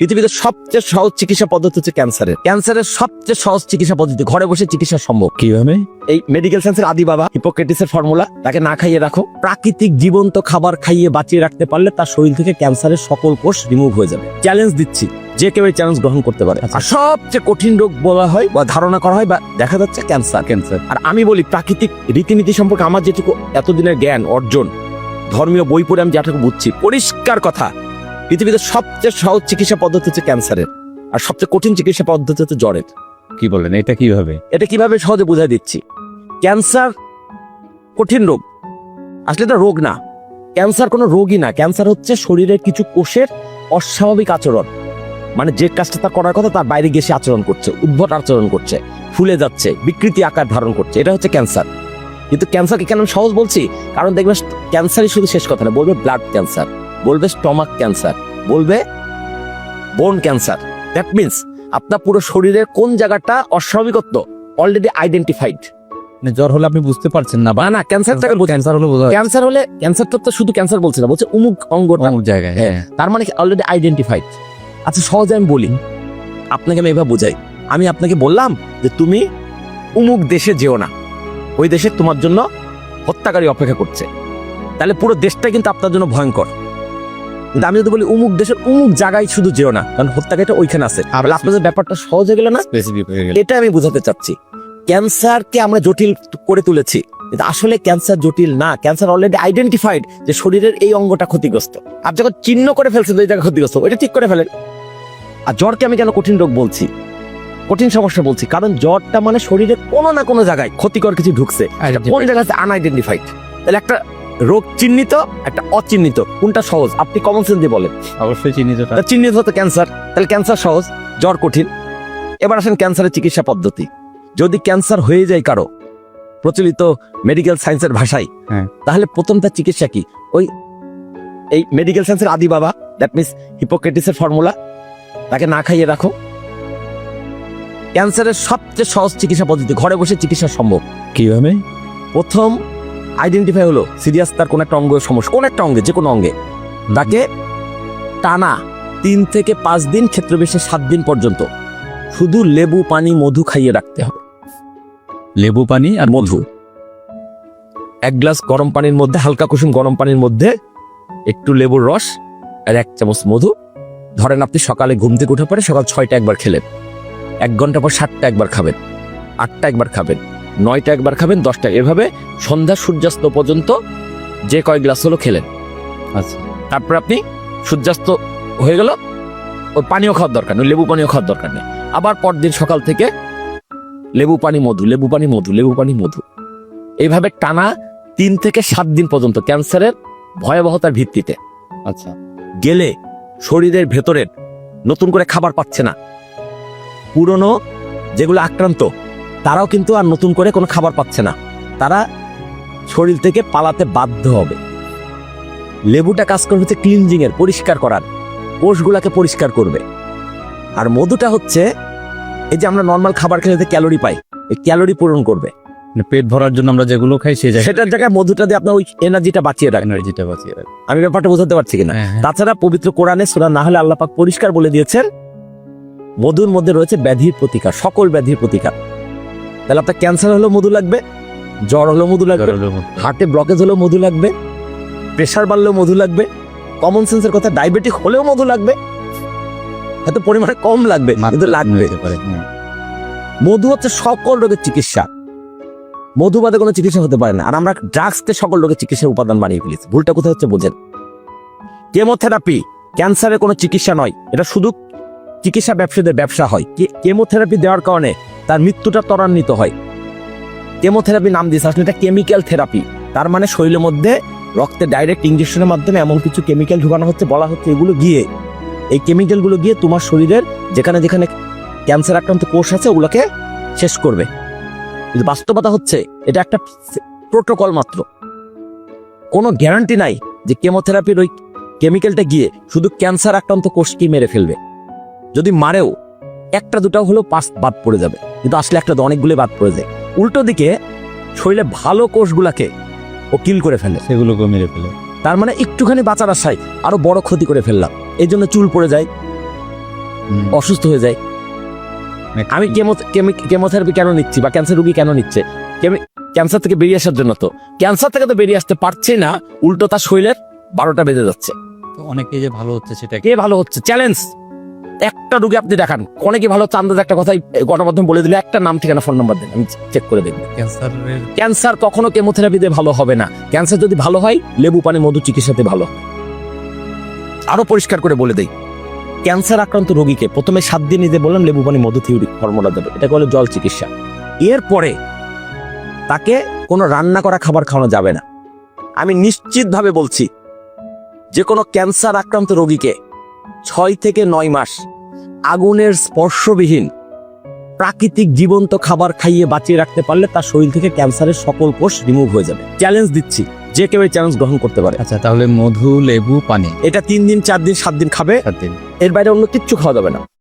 পৃথিবীতে সবচেয়ে সহজ চিকিৎসা পদ্ধতি হচ্ছে ক্যান্সারের সবচেয়ে সহজ চিকিৎসা পদ্ধতি ঘরে বসে চিকিৎসা সম্ভব। কিভাবে? এই মেডিকেল সায়েন্সের আদি বাবা হিপোক্রেটিসের ফর্মুলা, তাকে না খাইয়ে রাখো, প্রাকৃতিক জীবন্ত খাবার খাইয়ে বাঁচিয়ে রাখতে পারলে তার শরীর থেকে ক্যান্সারের সকল কোষ রিমুভ হয়ে যাবে। চ্যালেঞ্জ দিচ্ছি, যে কেউ এই চ্যালেঞ্জ গ্রহণ করতে পারে। আর সবচেয়ে কঠিন রোগ বলা হয় বা ধারণা করা হয় বা দেখা যাচ্ছে ক্যান্সার। আর আমি বলি প্রাকৃতিক রীতিনীতি সম্পর্কে আমার যেটুকু এতদিনের জ্ঞান অর্জন, ধর্মীয় বই পড়ে আমি যেটুকু বুঝছি, পরিষ্কার কথা, পৃথিবীতে সবচেয়ে সহজ চিকিৎসা পদ্ধতি হচ্ছে ক্যান্সারের, আর সবচেয়ে কঠিন চিকিৎসা পদ্ধতি হচ্ছে জ্বরের। কি বলেন? এটা কিভাবে? এটা কিভাবে সহজে বুঝাই দিচ্ছি। ক্যান্সার কঠিন রোগ, আসলে এটা রোগ না, ক্যান্সার কোনো রোগই না। ক্যান্সার হচ্ছে শরীরের কিছু কোষের অস্বাভাবিক আচরণ, মানে যে কাজটা তার করার কথা তার বাইরে গিয়ে সে আচরণ করছে, উদ্ভট আচরণ করছে, ফুলে যাচ্ছে, বিকৃতি আকার ধারণ করছে, এটা হচ্ছে ক্যান্সার। কিন্তু ক্যান্সারকে কেন সহজ বলছি? কারণ দেখবে ক্যান্সারই শুধু শেষ কথা না, বলবে ব্লাড ক্যান্সার, বলবে স্টমাক ক্যান্সার, বলবে বোন ক্যান্সার। দ্যাট মিনস আপনার পুরো শরীরের কোন জায়গাটা অস্বাভাবিকত্ব অলরেডি আইডেন্টিফাইড। জ্বর হলে আপনি বুঝতে পারছেন না? না, ক্যান্সারটাকে ক্যান্সার হলে বোঝা যায়। ক্যান্সারটা তো শুধু ক্যান্সার বলছে না, বলছে অমুক অঙ্গটা অমুক জায়গায়। হ্যাঁ, তার মানে অলরেডি আইডেন্টিফাইড। আচ্ছা সহজে আমি বলি, আপনাকে আমি এভাবে বোঝাই। আমি আপনাকে বললাম যে তুমি অমুক দেশে যেও না, ওই দেশে তোমার জন্য হত্যাকারী অপেক্ষা করছে, তাহলে পুরো দেশটা কিন্তু আপনার জন্য ভয়ঙ্কর। কিন্তু আমি যদি বলি অমুক দেশের অমুক জায়গায় শুধু যেও না, কারণ হত্যাকারীটা ওইখানে আছে, আপনাদের ব্যাপারটা সহজ হয়ে গেল না? স্পেসিফিক হয়ে গেল। এটা আমি বোঝাতে চাচ্ছি। ক্যান্সারকে আমরা জটিল করে তুলেছি, কিন্তু আসলে ক্যান্সার জটিল না। ক্যান্সার অলরেডি আইডেন্টিফাইড যে শরীরের এই অঙ্গটা ক্ষতিগ্রস্ত। আপনি যখন চিহ্ন করে ফেলছেন এই জায়গা ক্ষতিগ্রস্ত, এটা ঠিক করে ফেলেন। আর জ্বরকে আমি কেন কঠিন রোগ বলছি, কঠিন সমস্যা বলছি? কারণ জ্বরটা মানে শরীরে কোনো না কোনো জায়গায় ক্ষতিকর কিছু ঢুকছে, কোন জায়গায় আনআইডেন্টিফাইড। তাহলে একটা রোগ চিহ্নিত, একটা অচিহ্নিত, কোনটা সহজ? আপনি কমন সেন্স দিয়ে বলেন। অবশ্যই চিহ্নিতটা। চিহ্নিত হতো ক্যান্সার, তাহলে ক্যান্সার সহজ, জ্বর কঠিন। এবার আসেন ক্যান্সারের চিকিৎসা পদ্ধতি। যদি ক্যান্সার হয়ে যায় কারো, প্রচলিত মেডিকেল সায়েন্সের ভাষায়, তাহলে প্রথম তার চিকিৎসা কি? ওই এই মেডিকেল সায়েন্সের আদি বাবা, দ্যাট মিনস হিপোক্রেটিসের ফর্মুলা, তাকে না খাইয়ে রাখো। ক্যান্সারের সবচেয়ে সহজ চিকিৎসা পদ্ধতি ঘরে বসে চিকিৎসা সম্ভব। কিভাবে? প্রথম আইডেন্টিফাই হলো সিরিয়াস তার কোন একটা অঙ্গের সমস্যা, কোন একটা অঙ্গে, যে কোনো অঙ্গে, তাকে টানা 3 থেকে 5 দিন, ক্ষেত্র বিশেষে 7 দিন পর্যন্ত শুধু লেবু পানি মধু খাইয়ে রাখতে হবে। লেবু পানি আর মধু, 1 গ্লাস গরম পানির মধ্যে, হালকা কুসুম গরম পানির মধ্যে একটু লেবুর রস আর 1 চামচ মধু। ধরেন আপনি সকালে ঘুম থেকে উঠে পরে সকাল 6টা একবার খেলেন, 1 ঘন্টা পর 7টা একবার খাবেন, 8টা একবার খাবেন, 9টা একবার খাবেন, 10টা, এভাবে সন্ধ্যা সূর্যাস্ত পর্যন্ত যে কয় গ্লাস হলো খেলেন। আচ্ছা, তারপর আপনি সূর্যাস্ত হয়ে গেল, ওই পানিও খাওয়ার দরকার নেই, লেবু পানিও খাওয়ার দরকার নেই। আবার পরদিন সকাল থেকে লেবু পানি মধু, লেবু পানি মধু, লেবু পানি মধু, এইভাবে টানা 3 থেকে 7 দিন পর্যন্ত ক্যান্সারের ভয়াবহতার ভিত্তিতে। আচ্ছা, গেলে শরীরের ভেতরের নতুন করে খাবার পাচ্ছে না, পুরনো যেগুলো আক্রান্ত তারাও কিন্তু আর নতুন করে কোনো খাবার পাচ্ছে না, তারা শরীর থেকে পালাতে বাধ্য হবে। লেবুটা কাজ করবে হচ্ছে ক্লিনজিং এর, পরিষ্কার করার, কোষগুলাকে পরিষ্কার করবে। আর মধুটা হচ্ছে এই যে আমরা নর্মাল খাবার খেলে ক্যালোরি পাই, এই ক্যালোরি পূরণ করবে। পেট ভরার জন্য আমরা যেগুলো খাই সেই জায়গায়, সেটার জায়গায় মধুটা দিয়ে আপনার ওই এনার্জিটা বাঁচিয়ে রাখেন। এনার্জিটা বাঁচিয়ে রাখে। আমি ব্যাপারটা বোঝাতে পারছি কিনা? হ্যাঁ। তাছাড়া পবিত্র কোরআনে সূরা নাহলে আল্লাহ পাক পরিষ্কার বলে দিয়েছেন মধুর মধ্যে রয়েছে ব্যাধির প্রতিকার, সকল ব্যাধির প্রতিকার। তাহলে আপনার ক্যান্সার হলেও মধু লাগবে, জ্বর হলেও মধু লাগবে, হার্টে ব্লকেজ হলেও মধু লাগবে, প্রেশার বাড়লেও মধু লাগবে, কমন সেন্সের কথা ডায়াবেটিক হলেও মধু লাগবে, হয়তো পরিমাণে কম লাগবে কিন্তু লাগবে। মধু হচ্ছে সকল রোগের চিকিৎসা, মধু বাদে কোনো চিকিৎসা হতে পারে না। আর আমরা ড্রাগসকে সকল রোগের চিকিৎসার উপাদান বানিয়ে ফেলেছি। ভুলটা কোথায় হচ্ছে বোঝেন? কেমোথেরাপি ক্যান্সারের কোনো চিকিৎসা নয়, এটা শুধু চিকিৎসা ব্যবসায়ীদের ব্যবসা হয়। কেমোথেরাপি দেওয়ার কারণে তার মৃত্যুটা ত্বরান্বিত হয়। কেমোথেরাপি নাম দিয়েছে, আসলে এটা কেমিক্যাল থেরাপি। তার মানে শরীরের মধ্যে রক্তে ডাইরেক্ট ইনজেকশনের মাধ্যমে এমন কিছু কেমিক্যাল ঢুকানো হচ্ছে, বলা হচ্ছে এগুলো গিয়ে, এই কেমিক্যালগুলো গিয়ে তোমার শরীরের যেখানে যেখানে ক্যান্সার আক্রান্ত কোষ আছে ওগুলোকে শেষ করবে। কিন্তু বাস্তবতা হচ্ছে এটা একটা প্রোটোকল মাত্র, কোনো গ্যারান্টি নাই যে কেমোথেরাপির ওই কেমিক্যালটা গিয়ে শুধু ক্যান্সার আক্রান্ত কোষকেই মেরে ফেলবে। যদি মারেও 1টা 2টাও হলেও বাদ পড়ে যাবে, কিন্তু আসলে একটা অনেকগুলো বাদ পড়ে যায়। উল্টো দিকে শরীরে ভালো কোষগুলাকে ও কিল করে ফেলে, সেগুলোকে মেরে ফেলে। তার মানে একটুখানি বাঁচার আশায় আরো বড় ক্ষতি করে ফেললাম। এই জন্য চুল পড়ে যায়, অসুস্থ হয়ে যায়। আমি কেমোথেরাপি কেন নিচ্ছি বা ক্যান্সার রোগী কেন নিচ্ছে? ক্যান্সার থেকে বেরিয়ে আসার জন্য। তো ক্যান্সার থেকে তো বেরিয়ে আসতে পারছে না, উল্টো তার শরীরের 12টা বেজে যাচ্ছে। তো অনেকেই যে ভালো হচ্ছে সেটা কে ভালো হচ্ছে? চ্যালেঞ্জ। একটা রোগী আপনি দেখান, অনেকে ভালো হচ্ছে, আন্দাজ একটা কথাই গণমাধ্যম বলে দিলে, একটা নাম ঠিকানা ফোন নাম্বার দেন, আমি চেক করে দেখব। ক্যান্সারের ক্যান্সার কখনো কেমোথেরাপিতে ভালো হবে না। ক্যান্সার যদি ভালো হয় লেবু পানি মধু চিকিৎসাতে ভালো হয়। আরো পরিষ্কার করে বলে দেই, ক্যান্সার আক্রান্ত রোগীকে প্রথমে 7 দিন নিতে বললাম লেবু পানি মধু থিওরি ফর্মুলা দেবে, এটা হলো জল চিকিৎসা। এরপরে তাকে কোনো রান্না করা খাবার খাওয়ানো যাবে না। আমি নিশ্চিতভাবে বলছি, যে কোনো ক্যান্সার আক্রান্ত রোগীকে 6 থেকে 9 মাস আগুনের স্পর্শবিহীন প্রাকৃতিক জীবন্ত খাবার খাইয়ে বাঁচিয়ে রাখতে পারলে তার শরীর থেকে ক্যান্সারের সকল কোষ রিমুভ হয়ে যাবে। চ্যালেঞ্জ দিচ্ছি, যে কেউ এই চ্যালেঞ্জ গ্রহণ করতে পারে। আচ্ছা, তাহলে মধু, লেবু, পানি এটা 3 দিন 4 দিন 7 দিন খাবে, সাত দিন। এর বাইরে অন্য কিচ্ছু খাওয়া যাবে না।